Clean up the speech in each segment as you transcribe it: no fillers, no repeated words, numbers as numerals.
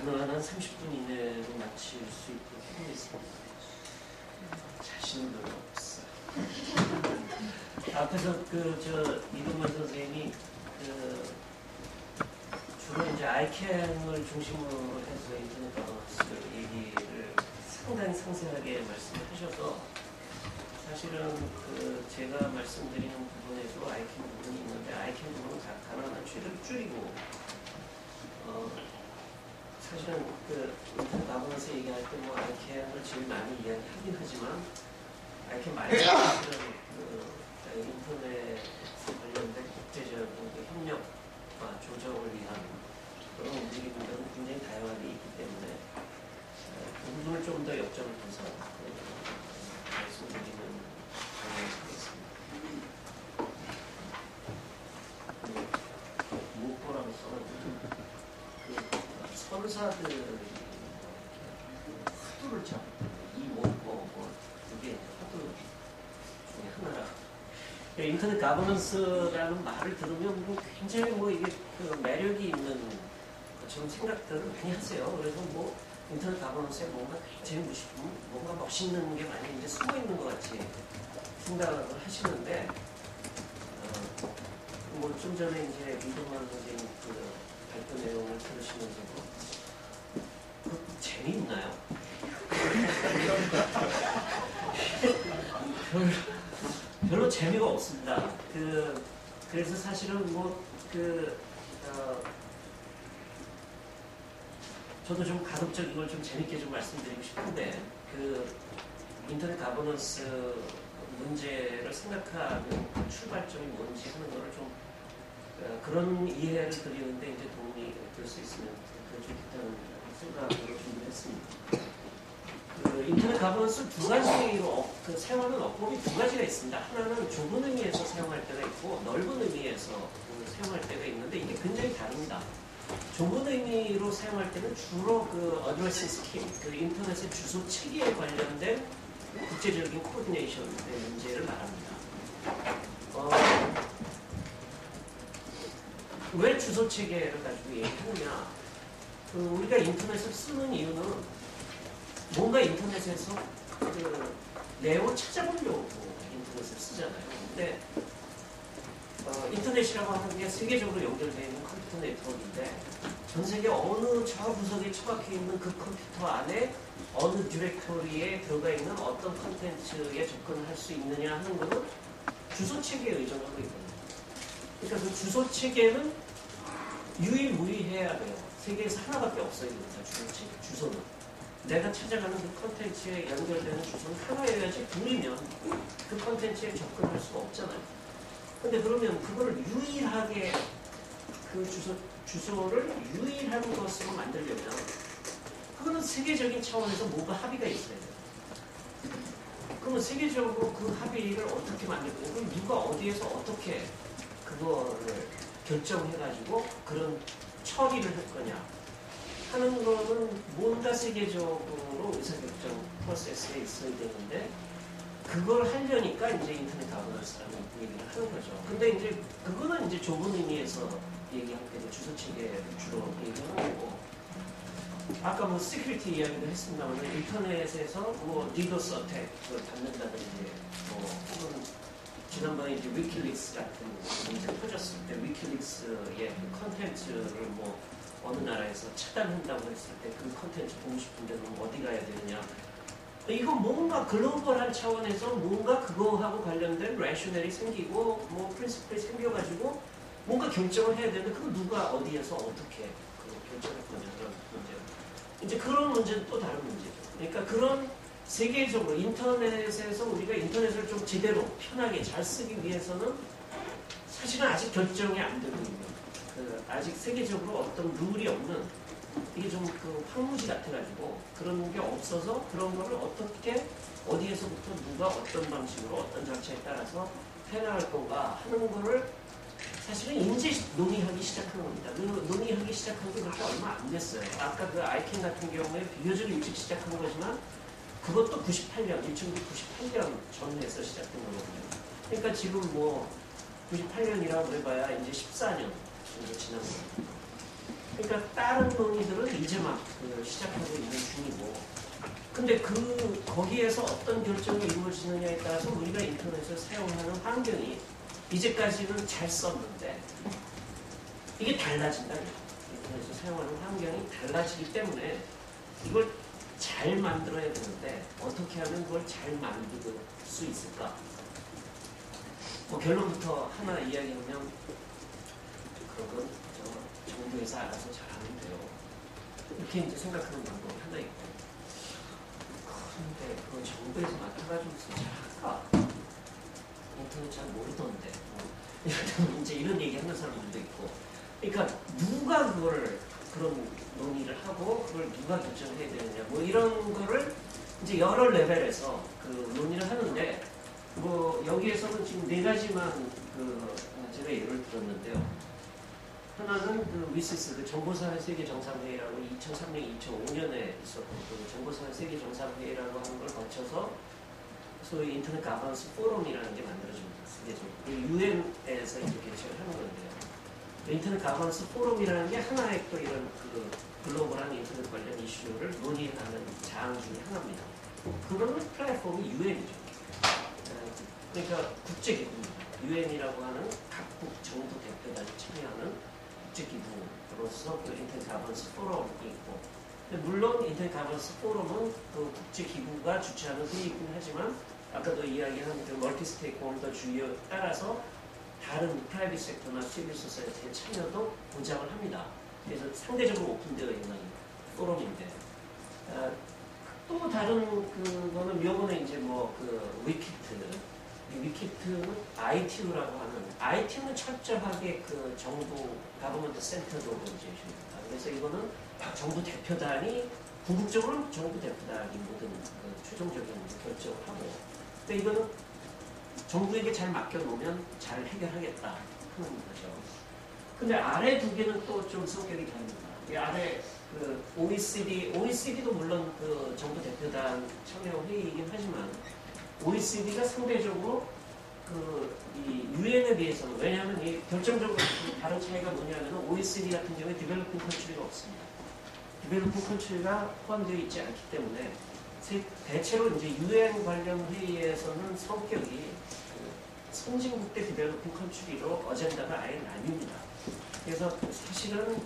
가능한 한 30분 이내로 마칠 수 있도록 하겠습니다. 자신은 별로 없어요. 앞에서 이동만 선생님이 주로 이제 아이캔을 중심으로 해서 인터넷 가버넌스 얘기를 상당히 상세하게 말씀을 하셔서 사실은 제가 말씀드리는 부분에도 아이캔 부분이 있는데 아이캔 부분은 가능한 최대로 줄이고 사실은 인터넷 가버넌스 얘기할 때 뭐 아이캔을 제일 많이 이야기하긴 하지만 아이캔 말고 인터넷 관련된 국제적인 협력과 조정을 위한 그런 움직임들은 굉장히 다양하게 있기 때문에 그 부분을 좀 더 역점을 둬서 말씀드리는 방향이 되겠습니다. 무엇보라고 써놨는데 선사들이 화두를 잡고 그게 화두 중에 하나라. 인터넷 가버넌스라는 말을 들으면 굉장히 이게 매력이 있는 것처럼 생각들을 많이 하세요. 그래서 인터넷 가버넌스에 뭔가 굉장히 뭔가 멋있는 게 많이 이제 숨어 있는 것 같이 생각을 하시는데, 좀 전에 이제 이동만 선생님 발표 내용을 들으시면서도 재미있나요? 별로 재미가 없습니다. 그래서 사실은 저도 좀 가급적인 걸 좀 재밌게 좀 말씀드리고 싶은데, 인터넷 가버넌스 문제를 생각하는 출발점이 뭔지 하는 거를 좀, 그런 이해를 드리는데 이제 도움이 될 수 있으면 좋겠다는 생각으로 준비했습니다. 인터넷 가버넌스 두 가지로 사용하는 어법이 두 가지가 있습니다. 하나는 좁은 의미에서 사용할 때가 있고 넓은 의미에서 사용할 때가 있는데 이게 굉장히 다릅니다. 좁은 의미로 사용할 때는 주로 어드레싱 스킨, 인터넷의 주소 체계에 관련된 국제적인 코디네이션의 문제를 말합니다. 왜 주소 체계를 가지고 얘기하느냐? 우리가 인터넷을 쓰는 이유는 뭔가 인터넷에서 내용을 찾아보려고 인터넷을 쓰잖아요. 근데 인터넷이라고 하는 게 세계적으로 연결되어 있는 컴퓨터 네트워크인데 전 세계 어느 저 구석에 처박혀 있는 그 컴퓨터 안에 어느 디렉토리에 들어가 있는 어떤 컨텐츠에 접근을 할 수 있느냐 하는 것은 주소 체계에 의존하고 있거든요. 그러니까 그 주소 체계는 유일무이해야 돼요. 세계에서 하나밖에 없어요. 주소 체계, 주소는. 내가 찾아가는 그 컨텐츠에 연결되는 주소는 하나여야지 둘이면 그 컨텐츠에 접근할 수가 없잖아요. 근데 그러면 그거를 유일하게 주소를 유일한 것으로 만들려면 그거는 세계적인 차원에서 뭔가 합의가 있어야 돼요. 그러면 세계적으로 그 합의를 어떻게 만들 거냐? 그럼 누가 어디에서 어떻게 그거를 결정해가지고 그런 처리를 할 거냐 하는 거는 뭔가 세계적으로 의사결정 프로세스에 있어야 되는데 그걸 하려니까 이제 인터넷 가버넌스라는 얘기를 하는 거죠. 근데 이제 그거는 이제 좁은 의미에서 얘기할 때도 주소 체계를 주로 얘기하는 거고, 아까 시큐리티 이야기도 했습니다만 인터넷에서 디도스 어택을 받는다든지 혹은 지난번에 이제 위키릭스 같은 문제 터졌을 때 위키릭스의 그 컨텐츠를 어느 나라에서 차단한다고 했을 때 그 컨텐츠 보고 싶은데 그럼 어디 가야 되느냐. 이거 뭔가 글로벌한 차원에서 뭔가 그거하고 관련된 레셔널이 생기고 프린시플이 생겨가지고 뭔가 결정을 해야 되는데 그거 누가 어디에서 어떻게 결정할 거냐 그런 문제. 이제 그런 문제는 또 다른 문제죠. 그러니까 그런 세계적으로 인터넷에서 우리가 인터넷을 좀 제대로 편하게 잘 쓰기 위해서는 사실은 아직 결정이 안 되고 있는 아직 세계적으로 어떤 룰이 없는 이게 좀 황무지 같아가지고 그런 게 없어서 그런 거를 어떻게 어디에서부터 누가 어떤 방식으로 어떤 절차에 따라서 해나갈 건가 하는 거를 사실은 이제 논의하기 시작한 겁니다. 논의하기 시작한 게 그렇게 얼마 안 됐어요. 아까 아이캔 같은 경우에 비교적 일찍 시작한 거지만 그것도 98년, 1998년 전에서 시작된 거거든요. 그러니까 지금 98년이라고 해봐야 이제 14년 정도 지난 거예요. 그러니까 다른 논의들은 이제 막 시작하고 있는 중이고, 근데 거기에서 어떤 결정이 이루어지느냐에 따라서 우리가 인터넷을 사용하는 환경이 이제까지는 잘 썼는데 이게 달라진다. 인터넷을 사용하는 환경이 달라지기 때문에 이걸 잘 만들어야 되는데 어떻게 하면 그걸 잘 만들 수 있을까? 뭐 결론부터 하나 이야기하면 그건 정부에서 알아서 잘하면 돼요. 이렇게 이제 생각하는 방법이 하나 있고, 근데 그 정부에서 맡아가지고 잘할까? 인터넷 잘 모르던데. 이제 이런 얘기 하는 사람들도 있고. 그러니까 누가 그런 논의를 하고 그걸 누가 결정해야 되느냐. 뭐 이런 거를 이제 여러 레벨에서 논의를 하는데, 뭐 여기에서는 지금 네 가지만 제가 예를 들었는데요. 하나는 위시스, 정보사회 세계 정상회의라고 2003년, 2005년에 있었던 정보사회 세계 정상회의라고 하는 걸 거쳐서 소위 인터넷 가버넌스 포럼이라는 게 만들어집니다. UN에서 이제 개최를 하는 건데요. 인터넷 가버넌스 포럼이라는 게 하나의 또 이런 글로벌한 인터넷 관련 이슈를 논의하는 장 중에 하나입니다. 그거는 플랫폼이 UN이죠. 그러니까 국제기구입니다. UN이라고 하는 각국 정부 대표단이 참여하는 국제기구로서 인터넷 가버넌스 포럼이 있고, 물론 인터넷 가버넌스 포럼은 국제기구가 주최하는 회의이긴 하지만 아까도 이야기한 멀티 스테이크홀더 주의에 따라서 다른 프라이빗 섹터나 시빌 소사이어티의 참여도 보장을 합니다. 그래서 상대적으로 오픈되어 있는 포럼인데, 또 다른 거는 요번에 이제 위키트는 ITU라고 하는, ITU는 철저하게 정부 가버먼트 센터드 오거니제이션입니다. 그래서 이거는 정부 대표단이 궁극적으로 정부 대표단이 모든 최종적인 결정을 하고, 근데 이거는 정부에게 잘 맡겨놓으면 잘 해결하겠다 하는 거죠. 근데 아래 두 개는 또 좀 성격이 다릅니다. 이 아래 OECD도 물론 정부 대표단 참여 회의이긴 하지만 OECD가 상대적으로 이 UN에 비해서는, 왜냐하면 이 결정적으로 다른 차이가 뭐냐면 OECD 같은 경우에 디벨로핑 컨트리가 없습니다. 디벨로핑 컨트리가 포함되어 있지 않기 때문에 대체로 이제 UN 관련 회의에서는 성격이 선진국 대 디벨로핑 컨트리로 어젠다가 아예 나뉩니다. 그래서 사실은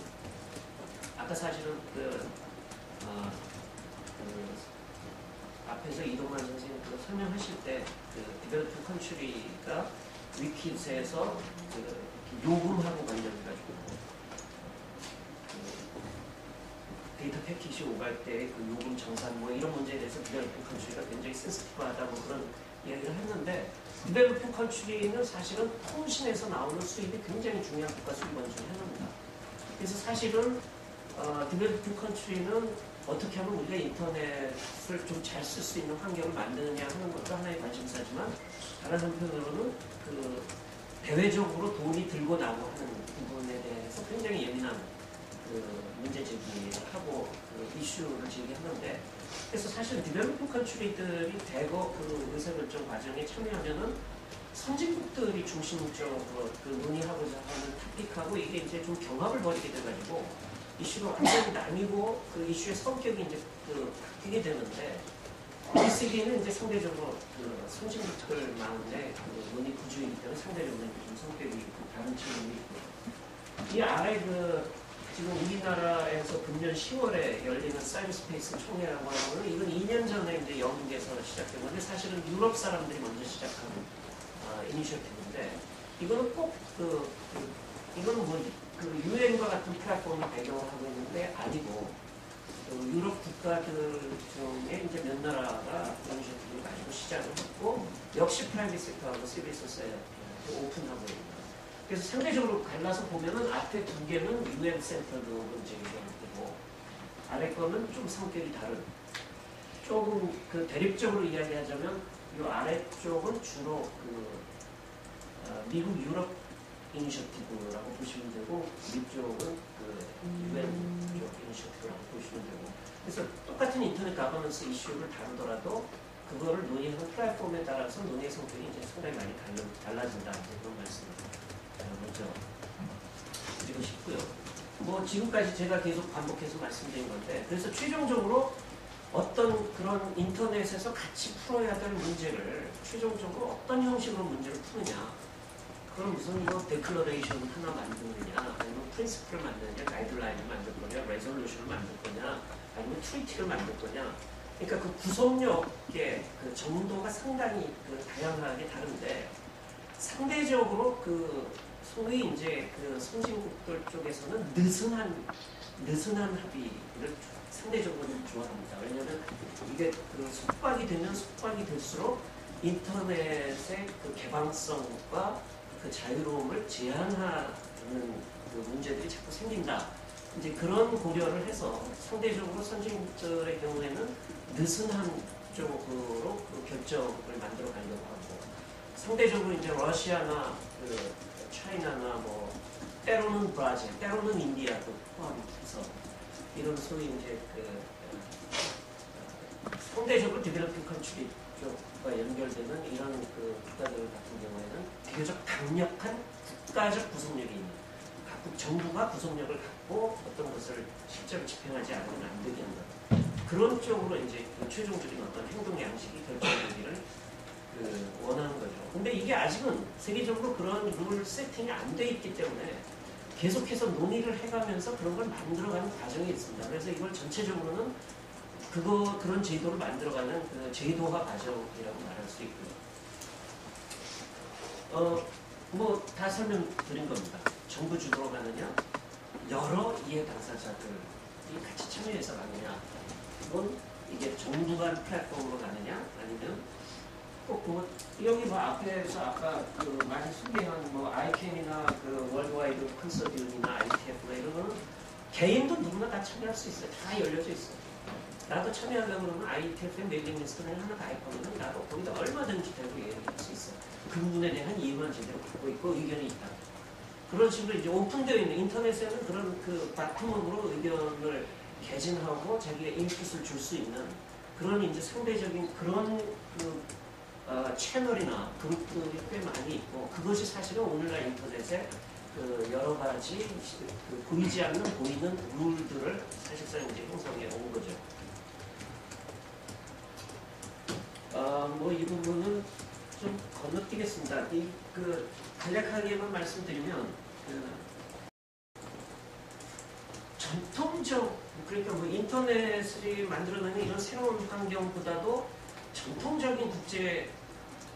앞에서 이동만 선생님 설명하실 때 디벨로핑 컨트리가 위킷에서 요금하고 관련해가지고 데이터 패킷이 오갈 때 요금 정산 뭐 이런 문제에 대해서 디벨로핑 컨트리가 굉장히 센시티브하다고 그런 이야기를 했는데, 디벨로핑 컨트리는 사실은 통신에서 나오는 수입이 굉장히 중요한 국가 수입원 중에 하나입니다. 그래서 사실은 디벨로핑 컨트리는 어떻게 하면 우리가 인터넷을 좀 잘 쓸 수 있는 환경을 만드느냐 하는 것도 하나의 관심사지만, 다른 한편으로는 대외적으로 돈이 들고 나고 하는 부분에 대해서 굉장히 예민한 문제 제기를 하고 이슈를 제기하는데, 그래서 사실 디벨로핑 컨트리들이 대거 의사결정 과정에 참여하면은 선진국들이 중심적으로 논의하고자 하는 토픽하고 이게 이제 좀 경합을 벌이게 돼가지고 이슈가 완전히 나뉘고 이슈의 성격이 이제 바뀌게 되는데, OECD는 이제 상대적으로 선진국들만의 논의 구조이기 때문에 상대적으로 좀 성격이 다른 측면이 있고요. 이 아래 지금 우리나라에서 금년 10월에 열리는 사이버스페이스 총회라고 하는 거는 이건 2년 전에 이제 영국에서 시작된 건데, 사실은 유럽 사람들이 먼저 시작한 이니셔티브인데, 이거는 꼭 이거는 UN과 같은 플랫폼을 배경으로 하고 있는데 아니고, 유럽 국가들 중에 이제 몇 나라가 이니셔티브를 가지고 시작을 했고, 역시 프라이빗 섹터하고 시빌 소사이어티하고 오픈하고 있습니다. 그래서 상대적으로 갈라서 보면은 앞에 두 개는 UN 센터드 문제이고, 아래 거는 좀 성격이 다른, 조금 대립적으로 이야기하자면 이 아래쪽은 주로 미국 유럽 이니셔티브라고 보시면 되고, 위쪽은 UN 쪽 이니셔티브라고 보시면 되고, 그래서 똑같은 인터넷 가버넌스 이슈를 다루더라도 그거를 논의하는 플랫폼에 따라서 논의의 성격이 이제 상당히 많이 달라진다, 이제 그런 말씀을 먼저 드리고 싶고요. 뭐 지금까지 제가 계속 반복해서 말씀드린 건데, 그래서 최종적으로 어떤 그런 인터넷에서 같이 풀어야 될 문제를 최종적으로 어떤 형식으로 문제를 푸느냐, 그건 무슨 뭐 데클러레이션 하나 만드느냐, 아니면 프린시플을 만드느냐, 가이드라인을 만들 거냐, 레졸루션을 만들 거냐, 아니면 트리티를 만들 거냐. 그러니까 그 구성력의 그 정도가 상당히 그 다양하게 다른데, 상대적으로 그 소위 이제 그 선진국들 쪽에서는 느슨한 합의를 상대적으로 좋아합니다. 왜냐하면 이게 그 속박이 되면 속박이 될수록 인터넷의 그 개방성과 그 자유로움을 제한하는 그 문제들이 자꾸 생긴다. 이제 그런 고려를 해서 상대적으로 선진국들의 경우에는 느슨한 쪽으로 그 결정을 만들어 가려고 하고, 상대적으로 이제 러시아나 그 차이나나 뭐 때로는 브라질, 때로는 인디아도 포함해서 이런 소위 이제 그 상대적으로 디벨로핑 컨트리 쪽과 연결되는 이런 그 국가들 같은 경우에는 비교적 강력한 국가적 구속력이 있는, 각국 정부가 구속력을 갖고 어떤 것을 실제로 집행하지 않으면 안 되게 한다. 그런 쪽으로 이제 그 최종적인 어떤 행동 양식이 결정되기를 그 원하는 거죠. 근데 이게 아직은 세계적으로 그런 룰 세팅이 안 돼 있기 때문에 계속해서 논의를 해가면서 그런 걸 만들어가는 과정이 있습니다. 그래서 이걸 전체적으로는 그런 제도를 만들어가는 그 제도화 과정이라고 말할 수 있고요. 뭐 다 설명드린 겁니다. 정부 주도로 가느냐, 여러 이해 당사자들이 같이 참여해서 가느냐, 혹은 이게 정부가 플랫폼으로 가느냐, 아니면 꼭 뭐 여기 뭐 앞에서 아까 그 많이 소개한 뭐 아이캔이나 그 월드와이드 컨소디움이나 ITF나 이런 거는 개인도 누구나 다 참여할 수 있어요. 다 열려져 있어요. 나도 참여하려고 그러면 ITF의 메일링 리스트에 하나 가입하면 나도 거기다 얼마든지 대고 얘기할 수 있어요. 그 부분에 대한 이해만 제대로 갖고 있고 의견이 있다. 그런 식으로 이제 오픈되어 있는 인터넷에는 그런 그 바텀업으로 의견을 개진하고 자기의 인풋을 줄 수 있는 그런 이제 상대적인 그런 그 채널이나 그룹들이 꽤 많이 있고, 그것이 사실은 오늘날 인터넷에 그 여러 가지 그 보이지 않는 보이는 룰들을 사실상 이제 형성해 온 거죠. 뭐 이 부분은 좀 건너뛰겠습니다. 그 간략하게만 말씀드리면 전통적, 그러니까 뭐 인터넷이 만들어내는 이런 새로운 환경보다도 전통적인 국제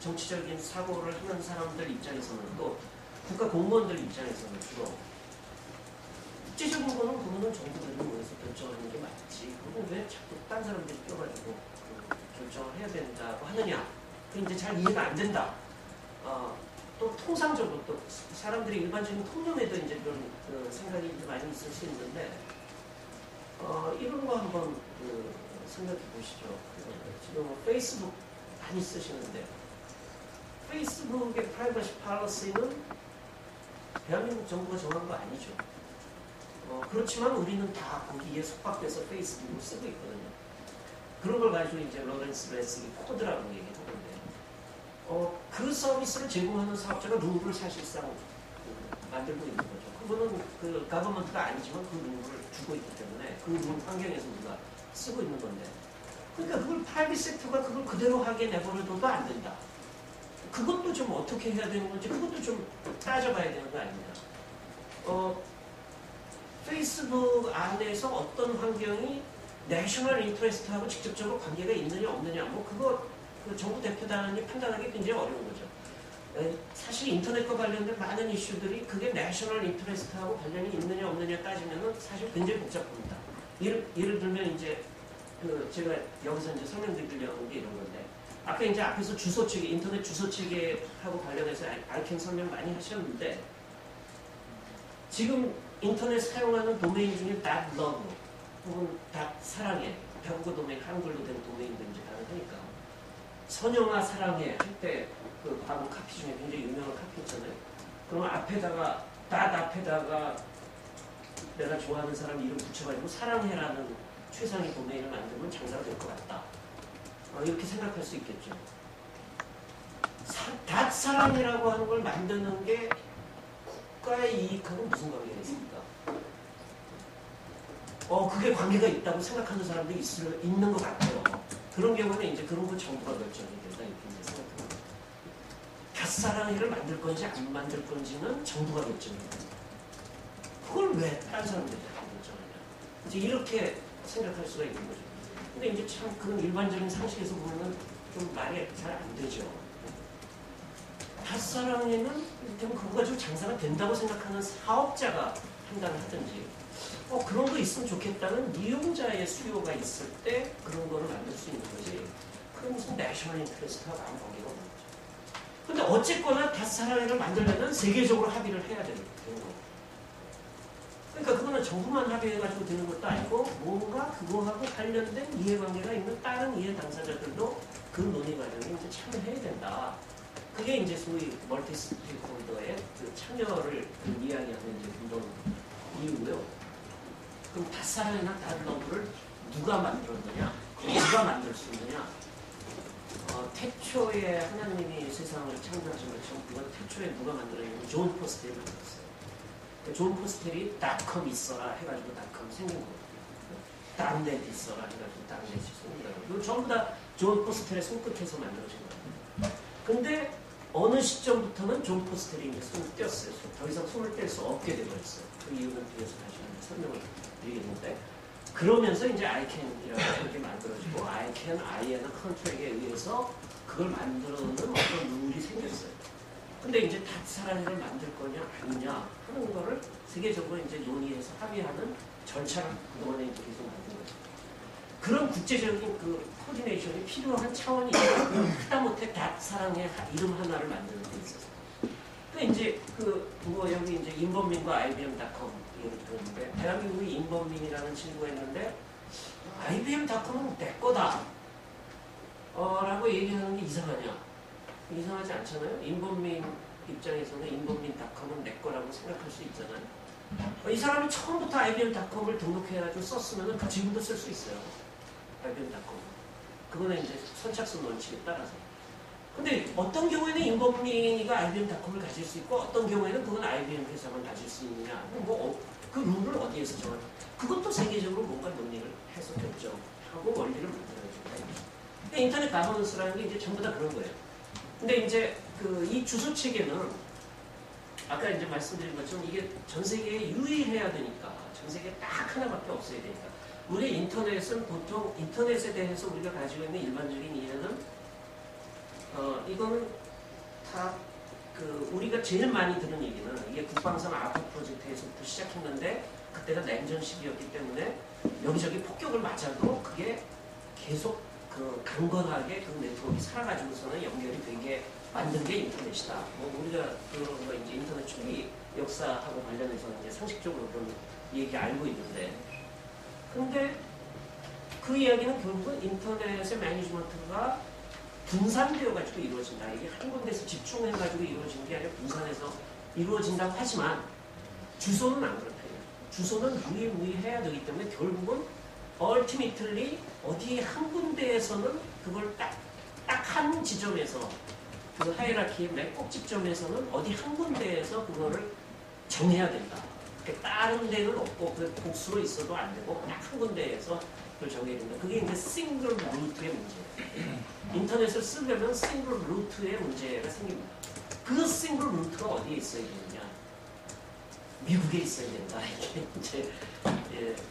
정치적인 사고를 하는 사람들 입장에서는, 또 국가 공무원들 입장에서는 주로 국제적인 거는 그거는 정부들이 모여서 결정하는 게 맞지, 그건 왜 자꾸 딴 사람들이 껴가지고 결정을 해야 된다고 하느냐, 그게 이제 잘 이해가 안 된다. 또 통상적으로 또 사람들이 일반적인 통념에도 이제 그런 그 생각이 이제 많이 있을 수 있는데, 이런 거 한번 생각해 보시죠. 지금 페이스북 많이 쓰시는데, 페이스북의 프라이버시 팔러시는 대한민국 정부가 정한 거 아니죠. 그렇지만 우리는 다 거기에 속박돼서 페이스북을 쓰고 있거든요. 그런 걸 가지고 이제 로렌스 레스기 코드라고 얘기하는데, 그 서비스를 제공하는 사업자가 룰을 사실상 만들고 있는 거죠. 그거는 그 가버먼트가 아니지만 그 룰을 주고 있기 때문에 그 룰 환경에서 우리가 쓰고 있는 건데, 그러니까 그걸 프라이빗 섹터가 그걸 그대로 하게 내버려둬도 안 된다. 그것도 좀 어떻게 해야 되는 건지 그것도 좀 따져봐야 되는 거 아니냐. 페이스북 안에서 어떤 환경이 내셔널 인터레스트하고 직접적으로 관계가 있느냐 없느냐, 뭐 그거 그 정부 대표단이 판단하기 굉장히 어려운 거죠. 사실 인터넷과 관련된 많은 이슈들이 그게 내셔널 인터레스트하고 관련이 있느냐 없느냐 따지면은 사실 굉장히 복잡합니다. 예를 들면 이제 제가 여기서 이제 설명드리려는 게 이런 건데, 아까 이제 앞에서 주소 체계, 인터넷 주소 체계하고 관련해서 알캔 설명 많이 하셨는데, 지금 인터넷 사용하는 도메인 중에 .love 혹은 .사랑해, 한국어 도메인, 한글로 된 도메인들인지 가능하니까, 선영아 사랑해 할 때 그 과거 카피 중에 굉장히 유명한 카피 있잖아요. 그러면 앞에다가 앞에다가 내가 좋아하는 사람 이름 붙여가지고 사랑해라는 최상의 도메인을 만들면 장사가 될 것 같다. 이렇게 생각할 수 있겠죠. 사랑이라고 하는 걸 만드는 게 국가의 이익하고 무슨 관계가 있습니까? 그게 관계가 있다고 생각하는 사람도 있는 것 같아요. 그런 경우는 이제 그런 거 정부가 결정이 된다 이렇게 이제 생각합니다. 닷사랑이를 만들 건지 안 만들 건지는 정부가 결정합니다. 그걸 왜 다른 사람들이 결정하냐. 이제 이렇게 생각할 수가 있는 거죠. 근데 이제 참 그런 일반적인 상식에서 보면은 좀 말이 잘 안 되죠. 닷사랑에는 이를테면 그거 가지고 장사가 된다고 생각하는 사업자가 판단을 하든지 그런 거 있으면 좋겠다는 이용자의 수요가 있을 때 그런 거를 만들 수 있는 거지. 그건 무슨 내셔널 인터레스트하고 아무 관계가 없는 거죠. 근데 어쨌거나 닷사랑이를 만들려면 세계적으로 합의를 해야 되는 거예요. 그러니까 그거는 정부만 합의해가지고 되는 것도 아니고 뭔가 그거하고 관련된 이해관계가 있는 다른 이해 당사자들도 그 논의 과정에 이제 참여해야 된다. 그게 이제 소위 멀티 스테이크홀더의 그 참여를 이야기하는 이제 운동 이유고요. 그럼 닷사랑이나 닷러브를 누가 만들었느냐? 누가 만들 수 있느냐? 태초에 하나님이 세상을 창조하신 것처럼 그건 태초에 누가 만들었냐면 존 포스텔이 만들었어요. 존 포스텔이 닷컴 있어라 해가지고 닷컴 생긴 거거든요. 닷넷 있어라 해가지고 닷넷이 생긴 거예요. 이거 전부 다 존 포스텔의 손끝에서 만들어진 거예요. 근데 어느 시점부터는 존 포스텔이 이제 손을 떼었어요. 더 이상 손을 뗄 수 없게 되버렸어요. 그 이유는 뒤에서 다시 설명을 드리겠는데 그러면서 이제 아이캔이라고 이렇게 만들어지고 아이캔, 아이에나 컨트랙에 의해서 그걸 만들어놓는 어떤 룰이 생겼어요. 근데 이제 닷사랑이를 만들 거냐 아니냐 하는 거를 세계적으로 이제 논의해서 합의하는 절차를 그동안에 이제 계속 만든 거죠. 그런 국제적인 그 코디네이션이 필요한 차원이 하다못해 닷사랑의 이름 하나를 만드는 데 있어서. 근데 이제 여기 이제 인범민과 IBM.com 얘기를 들었는데 대한민국의 인범민이라는 친구가 있는데 IBM.com은 내 거다 라고 얘기하는 게 이상하냐? 이상하지 않잖아요? 인범민 입장에서는 인범민.com은 내 거라고 생각할 수 있잖아요. 이 사람이 처음부터 IBM.com을 등록해가지고 썼으면 그 지금도 쓸 수 있어요. IBM.com. 그거는 이제 선착순 원칙에 따라서. 근데 어떤 경우에는 인범민이가 IBM.com을 가질 수 있고 어떤 경우에는 그건 IBM 회사만 가질 수 있느냐. 그 룰을 어디에서 정하냐. 그것도 세계적으로 뭔가 논의를 해서 결정하고 원리를 만들어야 된다. 인터넷 가버넌스라는 게 이제 전부 다 그런 거예요. 근데 이제 이 주소 체계는 아까 이제 말씀드린 것처럼 이게 전 세계에 유의해야 되니까 전 세계에 딱 하나밖에 없어야 되니까 우리 인터넷은 보통 인터넷에 대해서 우리가 가지고 있는 일반적인 이해는 이거는 다 우리가 제일 많이 들은 얘기는 이게 국방성 아포 프로젝트에서부터 시작했는데 그때가 냉전 시기였기 때문에 여기저기 폭격을 맞아도 그게 계속 강건하게 그 네트워크가 살아가지고서는 연결이 되게 만든 게 인터넷이다. 우리가 그런 거 이제 인터넷 초기 역사하고 관련해서 이제 상식적으로 그런 얘기 알고 있는데, 근데 그 이야기는 결국은 인터넷의 매니지먼트가 분산되어 가지고 이루어진다. 이게 한 군데서 집중해 가지고 이루어지는 게 아니라 분산해서 이루어진다고 하지만 주소는 안 그렇다. 주소는 무의무의해야 되기 때문에 결국은 ultimately 어디 한 군데에서는 그걸 딱 한 지점에서 그 하이라키의 맨 꼭지점에서는 어디 한 군데에서 그거를 정해야 된다. 다른 데는 없고 그 복수로 있어도 안 되고 딱 한 군데에서 그걸 정해야 된다. 그게 이제 싱글 루트의 문제예요. 인터넷을 쓰려면 싱글 루트의 문제가 생깁니다. 그 싱글 루트가 어디에 있어야 되느냐? 미국에 있어야 된다.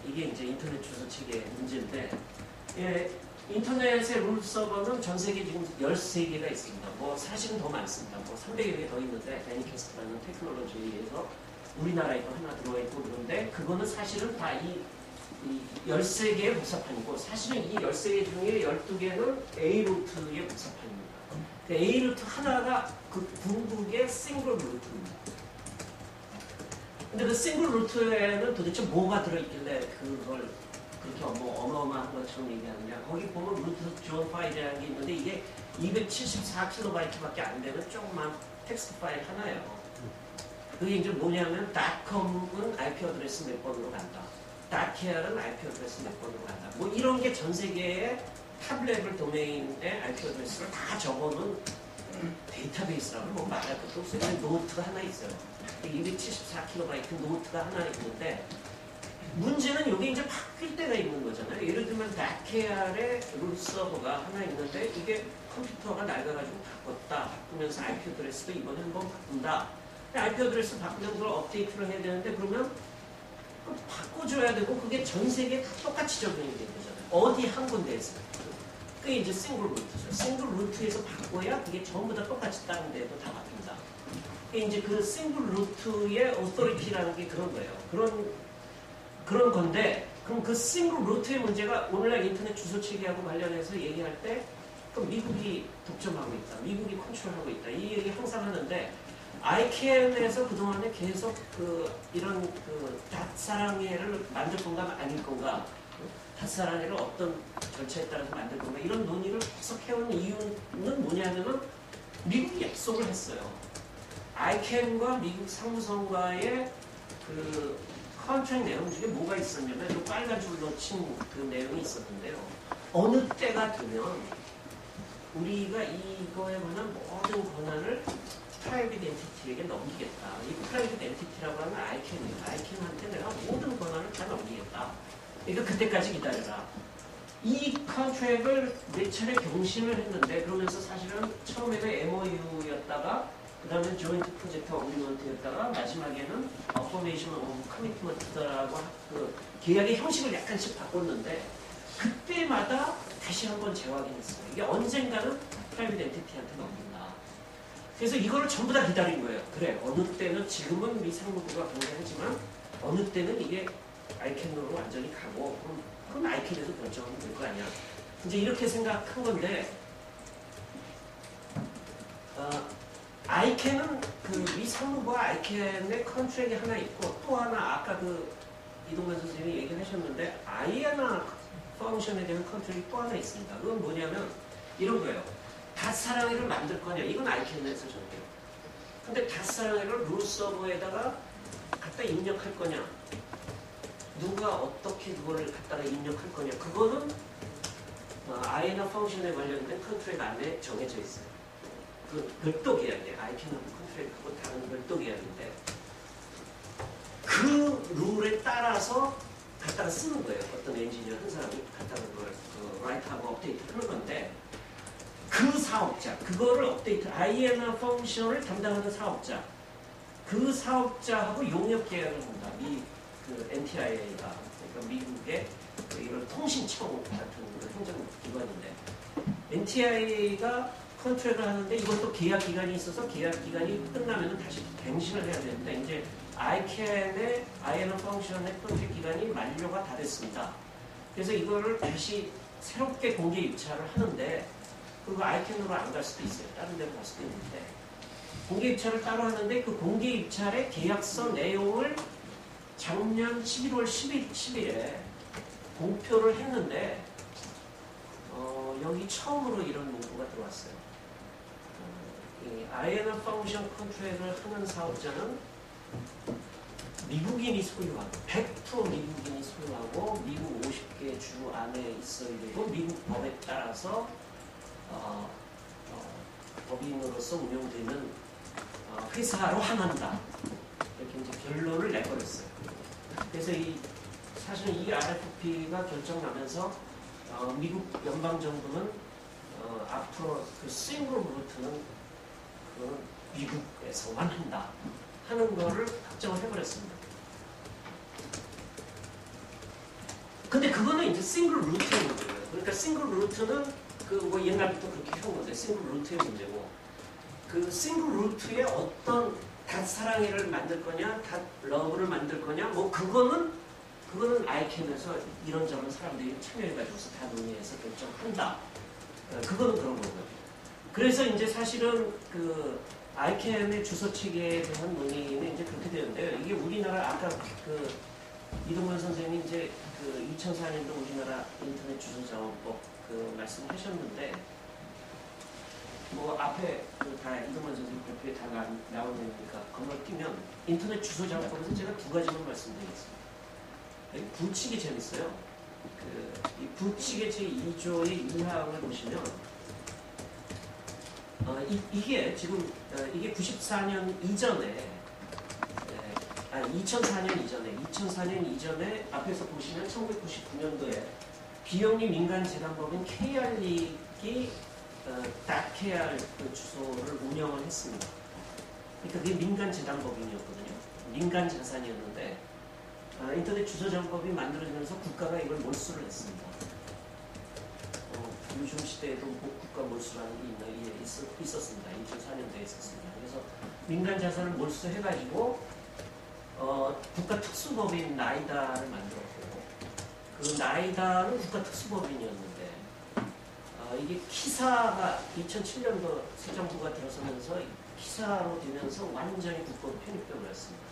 이게 이제 인터넷 주소 체계의 문제인데, 인터넷의 룰 서버는 전 세계 지금 13개가 있습니다. 사실은 더 많습니다. 300여 개 더 있는데, 애니캐스트라는 테크놀로지에 의해서 우리나라에도 하나 들어와 있고 그런데, 그거는 사실은 다 이 13개의 복사판이고, 사실은 이 13개 중에 12개는 A루트의 복사판입니다. 그 A루트 하나가 그 궁극의 싱글 루트입니다. 근데 그 싱글 루트에는 도대체 뭐가 들어있길래 그걸 그렇게 어마어마한 것처럼 얘기하느냐. 거기 보면 루트 존 파일이라는 게 있는데 이게 274kB밖에 안 되는 조그만 텍스트 파일 하나예요. 그게 이제 뭐냐면 .com은 IP 어드레스 몇 번으로 간다. .kr은 IP 어드레스 몇 번으로 간다. 이런 게 전 세계의 탑 레벨 도메인의 IP 어드레스를 다 적어놓은 데이터베이스라고 말할 것도 없어요. 노트가 하나 있어요. 274kB 노트가 하나 있는데 문제는 여기 이제 바뀔 때가 있는 거잖아요. 예를 들면 다케알의 룰 서버가 하나 있는데 이게 컴퓨터가 낡아가지고 바꿨다. 바꾸면서 IP 어드레스도 이번에 한번 바꾼다. IP 어드레스 바꾸면 그걸 업데이트를 해야 되는데 그러면 바꿔줘야 되고 그게 전 세계에 다 똑같이 적용이 되는 거잖아요. 어디 한 군데에서. 그게 이제 싱글 루트죠. 싱글 루트에서 바꿔야 그게 전부 다 똑같이 다른 데도 다 바뀐다. 그게 이제 그 싱글 루트의 오토리티라는 게 그런 거예요. 그런 건데 그럼 그 싱글 루트의 문제가 오늘날 인터넷 주소 체계하고 관련해서 얘기할 때 그럼 미국이 독점하고 있다. 미국이 컨트롤하고 있다. 이 얘기 항상 하는데 ICANN에서 그동안에 계속 이런 닷사랑해를 만들 건가 아닐 건가 닷사랑해를 어떤 절차에 따라서 만들 건가 이런 논의를 계속 해온 이유는 뭐냐면은 미국이 약속을 했어요. ICANN과 미국 상무성과의 컨트랙 내용 중에 뭐가 있었냐면 이 빨간 줄로 친 그 내용이 있었는데요. 어느 때가 되면 우리가 이거에 관한 모든 권한을 프라이빗 엔티티에게 넘기겠다. 이 프라이빗 엔티티라고 하면 ICANN이에요. ICANN한테 내가 모든 권한을 다 넘기겠다. 그러니까 그때까지 기다려라. 이 컨트랙을 몇 차례 경신을 했는데 그러면서 사실은 처음에는 MOU였다가 그 다음에 조인트 프로젝트 어그리먼트였다가 마지막에는 어포메이션 오브 커미트먼트라고 그 계약의 형식을 약간씩 바꿨는데 그때마다 다시 한번 재확인했어요. 이게 언젠가는 프라이빗 엔티티한테 넘긴다. 그래서 이거를 전부 다 기다린 거예요. 그래, 어느 때는 지금은 미 상무부가 경계하지만 어느 때는 이게 ICANN으로 완전히 가고 그럼 ICANN에서 결정하면 될 거 아니야. 이제 이렇게 생각한 건데 ICANN은 미 상무부와 ICANN의 컨트랙이 하나 있고 또 하나 아까 이동관 선생님이 얘기하셨는데 아이아나 펑션에 대한 컨트랙이 또 하나 있습니다. 그건 뭐냐면 이런 거예요. 닷사랑해를 만들 거냐 이건 ICANN에서 정해요. 근데 닷사랑해를 룰 서버에다가 갖다 입력할 거냐 누가 어떻게 그거를 갖다가 입력할 거냐 그거는 아이아나 펑션에 관련된 컨트랙 안에 정해져 있어요. 그 별도 계약이에요. ICANN하고 컨트랙하고 다른 별도 계약인데 그 룰에 따라서 갖다가 쓰는 거예요. 어떤 엔지니어 한 사람이 갖다가 그걸 라이트하고 업데이트 하는 건데 그 사업자, 그거를 업데이트, 아이아나 펑션을 담당하는 사업자 그 사업자하고 용역 계약을 한다. NTIA가 그러니까 미국의 이런 통신청 같은 행정기관인데 NTIA가 컨트랙을 하는데 이것도 계약 기간이 있어서 계약 기간이 끝나면 다시 갱신을 해야 되는데 이제 ICANN의 아이아나 펑션의 컨트랙 기간이 만료가 다 됐습니다. 그래서 이거를 다시 새롭게 공개 입찰을 하는데 그거 ICANN으로 안 갈 수도 있어요. 다른 데로 갈 수도 있는데 공개 입찰을 따로 하는데 그 공개 입찰의 계약서 내용을 작년 11월 10일에 공표를 했는데 여기 처음으로 이런 문구가 들어왔어요. 이 아이아나 펑션 컨트랙을 하는 사업자는 미국인이 소유하고 100% 미국인이 소유하고 미국 50개 주 안에 있어야 되고 미국 법에 따라서 법인으로서 운영되는 회사로 한한다. 이렇게 이제 결론을 내버렸어요. 그래서 사실 이 RFP가 결정나면서 미국 연방정부는 앞으로 그 싱글 루트는 그거는 미국에서만 한다 하는 거를 확정을 해버렸습니다. 근데 그거는 이제 싱글 루트의 문제예요. 그러니까 싱글 루트는 뭐 옛날부터 그렇게 해온 건데 싱글 루트의 문제고 그 싱글 루트에 어떤 닷사랑해를 만들 거냐, 닷러브를 만들 거냐, 뭐 그거는 ICANN에서 이런저런 사람들이 참여해가지고서 다 논의해서 결정한다. 그거는 그런 거고요. 그래서 이제 사실은 ICANN의 주소 체계에 대한 논의는 이제 그렇게 되는데요. 이게 우리나라 아까 이동관 선생님이 이제 2004년도 우리나라 인터넷 주소자원법 말씀하셨는데 뭐 앞에 다 이동관 선생님 발표에 다 나오니까 건너뛰면 인터넷 주소자원법에서 제가 두 가지만 말씀드리겠습니다. 부칙이 재밌어요. 이 부칙의 제2조의 2항을 보시면 이게 지금 이게 94년 이전에 2004년 이전에 앞에서 보시면 1999년도에 비영리 민간재단법인 KR릭이 .kr 그 주소를 운영을 했습니다. 그러니까 그게 민간재단법인이었거든요. 민간자산이었는데 인터넷 주소정법이 만들어지면서 국가가 이걸 몰수를 했습니다. 요즘 시대에도 국가 몰수라는 게 있었습니다. 2004년도에 있었습니다. 그래서 민간자산을 몰수해가지고 국가 특수법인 나이다를 만들었고, 그 나이다는 국가 특수법인이었는데 이게 키사가 2007년도 새 정부가 들어서면서 키사로 되면서 완전히 국가로 편입되어 버렸습니다.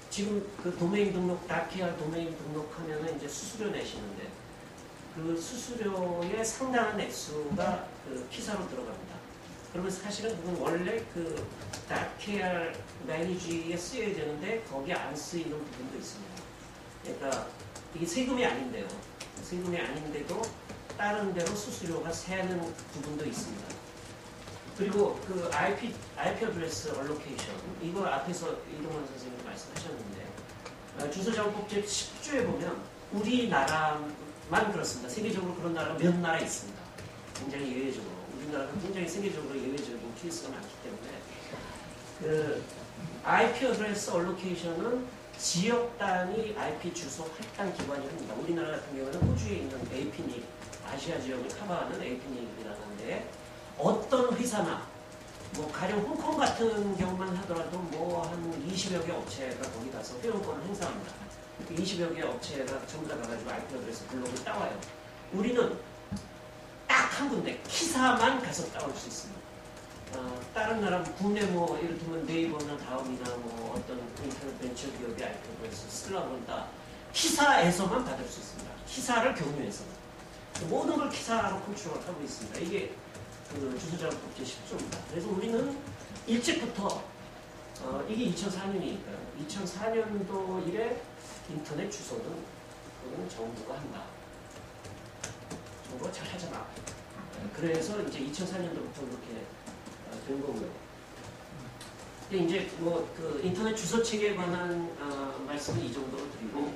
지금 그 도메인 등록, .kr 도메인 등록하면은 이제 수수료 내시는데 그 수수료의 상당한 액수가 그 키사로 들어갑니다. 그러면 사실은 그건 원래 그 .kr 매니지에 쓰여야 되는데 거기 안 쓰이는 부분도 있습니다. 그러니까 이게 세금이 아닌데요. 세금이 아닌데도 다른 데로 수수료가 새는 부분도 있습니다. 그리고 그 IP 어드레스 얼로케이션, 이거 앞에서 이동환 선생님이 말씀하셨는데 주소정법 제10조에 보면 우리나라만 그렇습니다. 세계적으로 그런 나라가 몇 나라 있습니다. 굉장히 예외적으로. 우리나라가 굉장히 세계적으로 예외적인 케이스가 많기 때문에 그 IP 어드레스 얼로케이션은 지역 단위 IP 주소 할당 기관이 합니다. 우리나라 같은 경우는 호주에 있는 APNIC, 아시아 지역을 커버하는 APNIC이라는 데에 어떤 회사나 뭐 가령 홍콩 같은 경우만 하더라도 뭐 한 20여 개 업체가 거기 가서 회원권을 행사합니다. 20여 개 업체가 전부 다 가가지고 IP 어드레스 블록을 따와요. 우리는 딱 한 군데 키사만 가서 따올 수 있습니다. 다른 나라 국내 뭐 예를 들면 네이버나 다음이나 뭐 어떤 인터넷 벤처 기업의 IP 어드레스 쓰려고 한다. 키사에서만 받을 수 있습니다. 키사를 경유해서 모든 걸 키사로 컨트롤하고 있습니다. 이게 그 주소정법 제10조입니다. 그래서 우리는 일찍부터 이게 2004년이니까요. 2004년도 이래 인터넷 주소는 그건 정부가 한다. 정부가 잘 하잖아. 그래서 이제 2004년도부터 그렇게 된 거고요. 근데 이제 뭐 그 인터넷 주소책에 관한 말씀은 이 정도로 드리고,